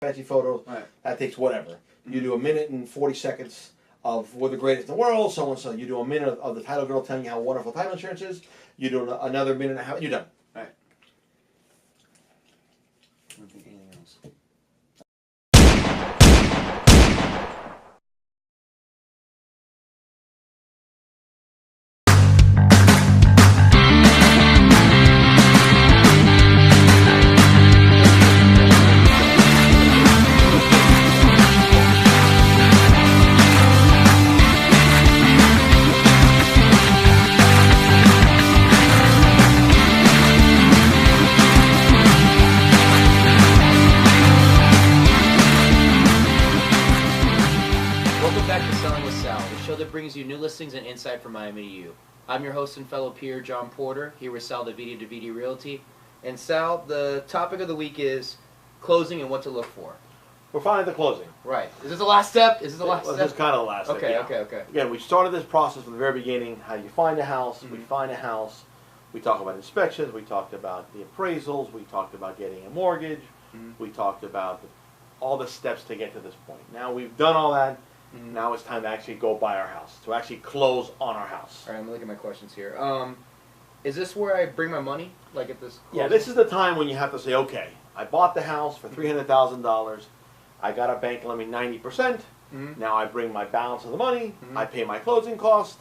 fancy photos. Right. That takes whatever. You do a minute and 40 seconds of we're the greatest in the world, so and so. You do a minute of the title girl telling you how wonderful title insurance is. You do another minute and a half. You're done. Right. I don't think anything else. Brings you new listings and insight from Miami to you. I'm your host and fellow peer, John Porter, here with Sal DeViti Realty. And Sal, the topic of the week is closing and what to look for. We're finally at the closing. Right. Is this the last step? Is this the last step? This is kind of the last step. Okay, yeah. okay. Again, we started this process from the very beginning. How you find a house. We find a house. We talk about inspections. We talked about the appraisals. We talked about getting a mortgage. We talked about all the steps to get to this point. Now we've done all that. Now it's time to actually go buy our house, to actually close on our house. All right, I'm looking at my questions here. Is this where I bring my money, like at this closing? Yeah, this is the time when you have to say, okay, I bought the house for $300,000. I got a bank lend me 90%. Now I bring my balance of the money. I pay my closing cost.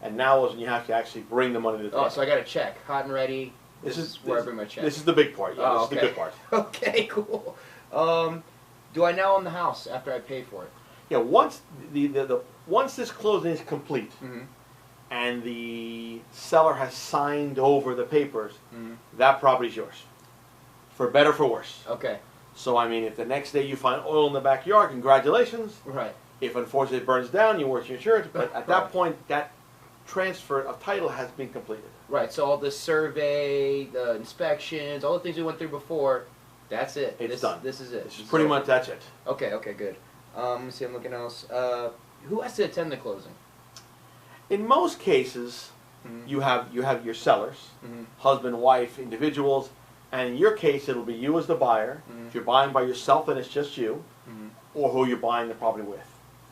And now is when you have to actually bring the money to the bank. Oh, so I got a check, hot and ready. This is where I bring my check. This is the big part. Yeah, this is the good part. Okay, cool. Do I now own the house after I pay for it? Yeah, once once this closing is complete, and the seller has signed over the papers, that property is yours, for better or for worse. Okay. So I mean, if the next day you find oil in the backyard, congratulations. Right. If unfortunately it burns down, you work your insurance. But at that point, that transfer of title has been completed. Right. So all the survey, the inspections, all the things we went through before, that's it. It's done. This is it. This is pretty much that's it. Okay. Okay. Good. Let me see. I'm looking else. Who has to attend the closing? In most cases, you have your sellers, husband, wife, individuals, and in your case, it'll be you as the buyer. If you're buying by yourself, then it's just you, or who you're buying the property with.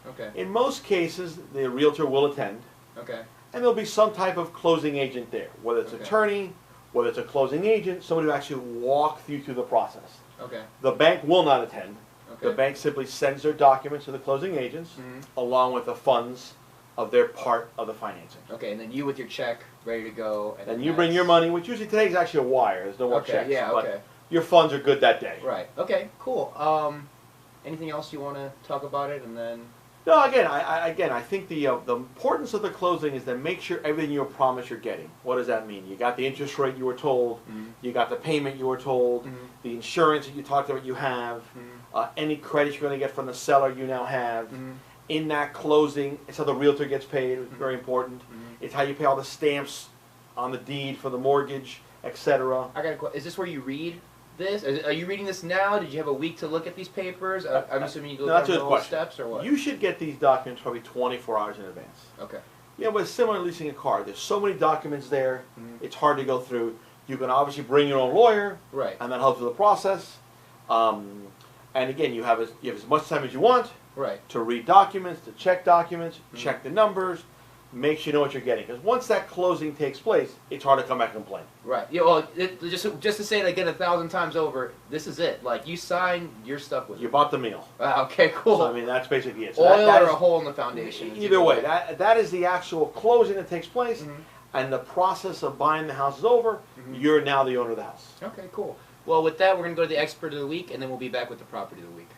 Okay. In most cases, the realtor will attend. Okay. And there'll be some type of closing agent there, whether it's attorney, whether it's a closing agent, somebody who actually walk you through the process. Okay. The bank will not attend. Okay. The bank simply sends their documents to the closing agents, along with the funds of their part of the financing. Okay, and then you with your check ready to go. And you bring your money, which usually today is actually a wire. There's no more checks. Yeah, but your funds are good that day. Right. Okay, cool. Anything else you want to talk about it, and then? No, again, I think the importance of the closing is to make sure everything you promise you're getting. What does that mean? You got the interest rate you were told, you got the payment you were told, the insurance that you talked about you have, any credit you're going to get from the seller you now have. In that closing, it's how the realtor gets paid. It's very important. It's how you pay all the stamps on the deed for the mortgage, etc. I got a question. Is this where you read this? Are you reading this now? Did you have a week to look at these papers? I'm assuming you go through the whole steps, or what? You should get these documents probably 24 hours in advance. Okay. Yeah, but it's similar to leasing a car. There's so many documents there. It's hard to go through. You can obviously bring your own lawyer, right, and that helps with the process. And again, you have as much time as you want, right, to read documents, to check documents, check the numbers, make sure you know what you're getting. Because once that closing takes place, it's hard to come back and complain. Right. Yeah. Well, just to say it again 1,000 times over, this is it. Like, you sign, you're stuck with it. You bought the meal. Okay. Cool. So, I mean, that's basically it. So oil or a hole in the foundation. Either way, that is the actual closing that takes place, and the process of buying the house is over. You're now the owner of the house. Okay. Cool. Well, with that, we're going to go to the expert of the week, and then we'll be back with the property of the week.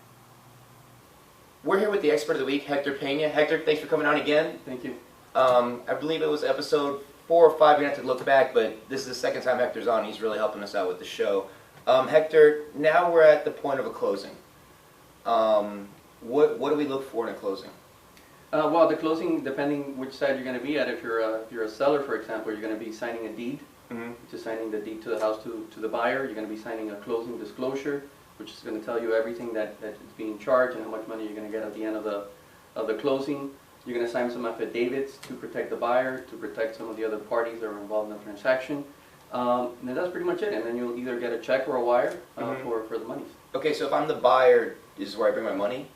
We're here with the expert of the week, Hector Pena. Hector, thanks for coming on again. Thank you. I believe it was episode 4 or 5. We're going to have to look back, but this is the second time Hector's on. He's really helping us out with the show. Hector, now we're at the point of a closing. What do we look for in a closing? Well, the closing, depending which side you're going to be at. If you're a seller, for example, you're going to be signing a deed. Just signing the deed to the house to the buyer. You're going to be signing a closing disclosure, which is going to tell you everything that is being charged and how much money you're going to get at the end of the closing. You're going to sign some affidavits to protect the buyer, to protect some of the other parties that are involved in the transaction. And that's pretty much it. And then you'll either get a check or a wire for the money. Okay, so if I'm the buyer, this is where I bring my money?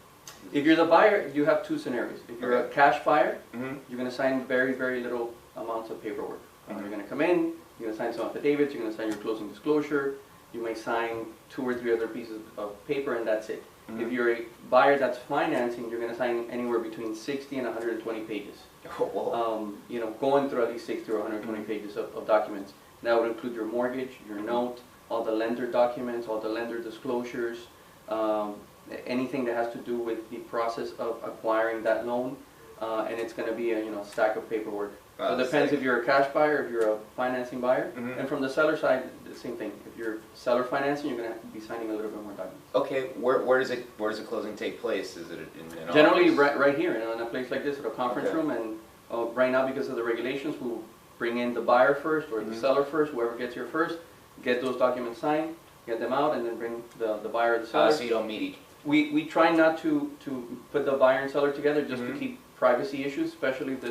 If you're the buyer, you have two scenarios. If you're a cash buyer, Mm-hmm. you're going to sign very, very little amounts of paperwork. You're going to come in, you're going to sign some affidavits, you're going to sign your closing disclosure, you may sign 2 or 3 other pieces of paper, and that's it. Mm-hmm. If you're a buyer that's financing, you're going to sign anywhere between 60 and 120 pages. Whoa. You know, going through at least 60 or 120 pages of documents. That would include your mortgage, your note, all the lender documents, all the lender disclosures, anything that has to do with the process of acquiring that loan, and it's going to be a stack of paperwork. So it depends if you're a cash buyer, if you're a financing buyer, and from the seller side, the same thing. If you're seller financing, you're going to be signing a little bit more documents. Okay, where does the closing take place? Is it in Generally, office? right here in a place like this, at a conference room, and right now because of the regulations, we'll bring in the buyer first or the seller first, whoever gets here first, get those documents signed, get them out, and then bring the buyer or the seller. So you don't meet each. We try not to put the buyer and seller together just to keep privacy issues, especially if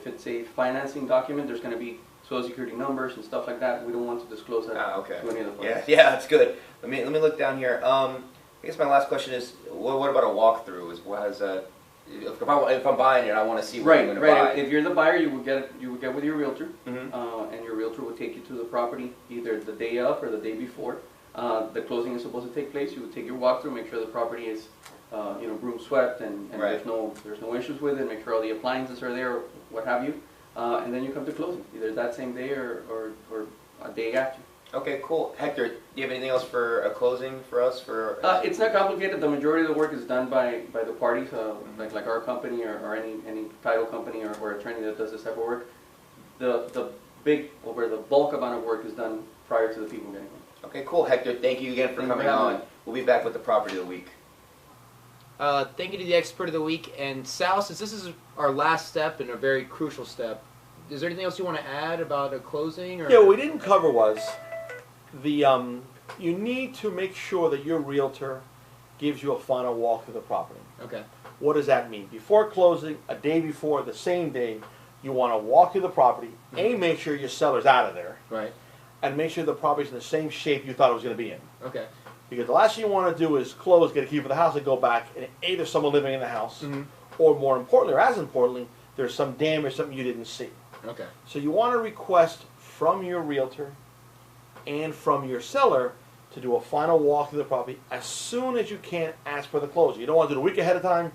it's a financing document. There's going to be social security numbers and stuff like that. We don't want to disclose that Okay. to any of the parties. Yeah, that's good. Let me look down here. I guess my last question is, what about a walkthrough? If I'm buying it, I want to see what I'm going to buy. If you're the buyer, you would get with your realtor, Mhm. and your realtor will take you to the property either the day of or the day before. The closing is supposed to take place. You would take your walkthrough, make sure the property is broom swept and Right. there's no issues with it. Make sure all the appliances are there, or what have you, and then you come to closing either that same day or a day after. Okay, cool. Hector, do you have anything else for a closing for us? It's not complicated. The majority of the work is done by the parties, like our company or any title company or attorney that does this type of work. The bulk amount of work is done prior to the people getting home. Okay, cool. Hector, thank you again for Thank you coming for having on. me. We'll be back with the property of the week. Thank you to the expert of the week. And Sal, since this is our last step and a very crucial step, is there anything else you want to add about a closing? Or? Yeah, what we didn't cover was you need to make sure that your realtor gives you a final walk through the property. Okay. What does that mean? Before closing, a day before, the same day, you want to walk through the property, make sure your seller's out of there, Right. and make sure the property's in the same shape you thought it was going to be in. Okay. Because the last thing you want to do is close, get a key for the house, and go back, and there's someone living in the house, or more importantly, or as importantly, there's some damage, something you didn't see. Okay. So you want to request from your realtor and from your seller to do a final walk through the property as soon as you can. Ask for the closing. You don't want to do it a week ahead of time,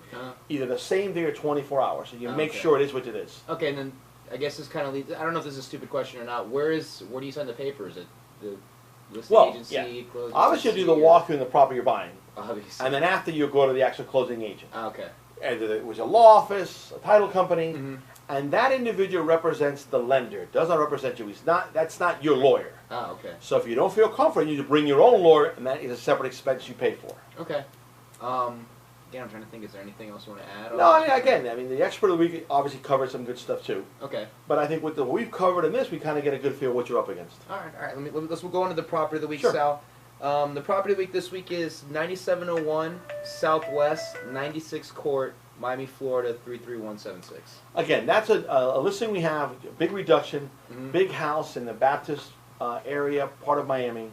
either the same day or 24 hours. So you make sure it is what it is. Okay, and then I guess this kind of leads. I don't know if this is a stupid question or not. Where do you sign the papers? Is it the listing agency? Closing Obviously, you do the agency, walkthrough in the property you're buying, Obviously. and then after you go to the actual closing agent. Okay. Either it was a law office, a title company, and that individual represents the lender. Does not represent you. That's not your lawyer. Oh, okay. So if you don't feel comfortable, you need to bring your own lawyer, and that is a separate expense you pay for. Okay. Yeah, I'm trying to think. Is there anything else you want to add? No, I mean, the expert of the week obviously covered some good stuff too. Okay. But I think with what we've covered in this, we kind of get a good feel of what you're up against. All right. Let's go into the property of the week, Sure. Sal. The property of the week this week is 9701 Southwest 96 Court, Miami, Florida 33176. Again, that's a listing we have, a big reduction, big house in the Baptist area, part of Miami.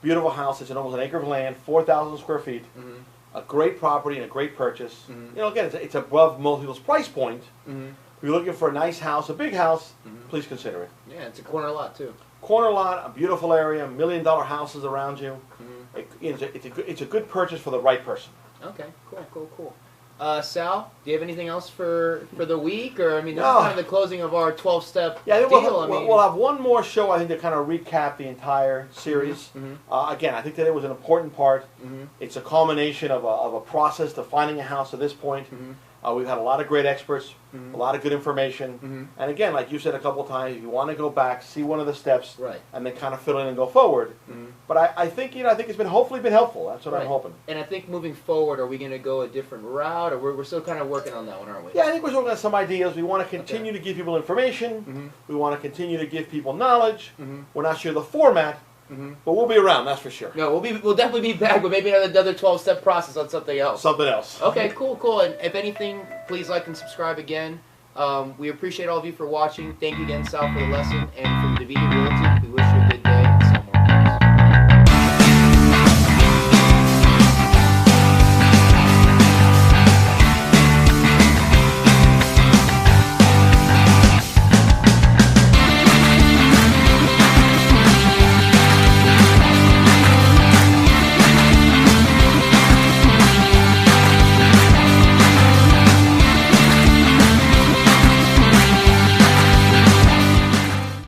Beautiful house. It's almost an acre of land, 4,000 square feet. A great property and a great purchase. Again, it's above most people's price point. If you're looking for a nice house, a big house, please consider it. Yeah, it's a corner lot too. Corner lot, a beautiful area, $1 million houses around you. It's a good purchase for the right person. Okay, cool. Sal, do you have anything else for the week? Or, I mean, this No. is kind of the closing of our 12-step Yeah, deal. we'll have one more show, I think, to kind of recap the entire series. Again, I think that it was an important part. It's a culmination of a process to finding a house at this point. We've had a lot of great experts, a lot of good information. And again, like you said a couple of times, if you want to go back, see one of the steps, Right. and then kind of fill in and go forward. But I think it's hopefully been helpful. That's what I'm hoping. And I think moving forward, are we going to go a different route, or we're still kind of working on that one, aren't we? Yeah, I think we're working on some ideas. We want to continue to give people information. We want to continue to give people knowledge. We're not sure the format, but we'll be around, that's for sure. No, we'll definitely be back with maybe another 12-step process on something else. Something else. Okay, cool. And if anything, please like and subscribe again. We appreciate all of you for watching. Thank you again, Sal, for the lesson, and from the Vida Realty.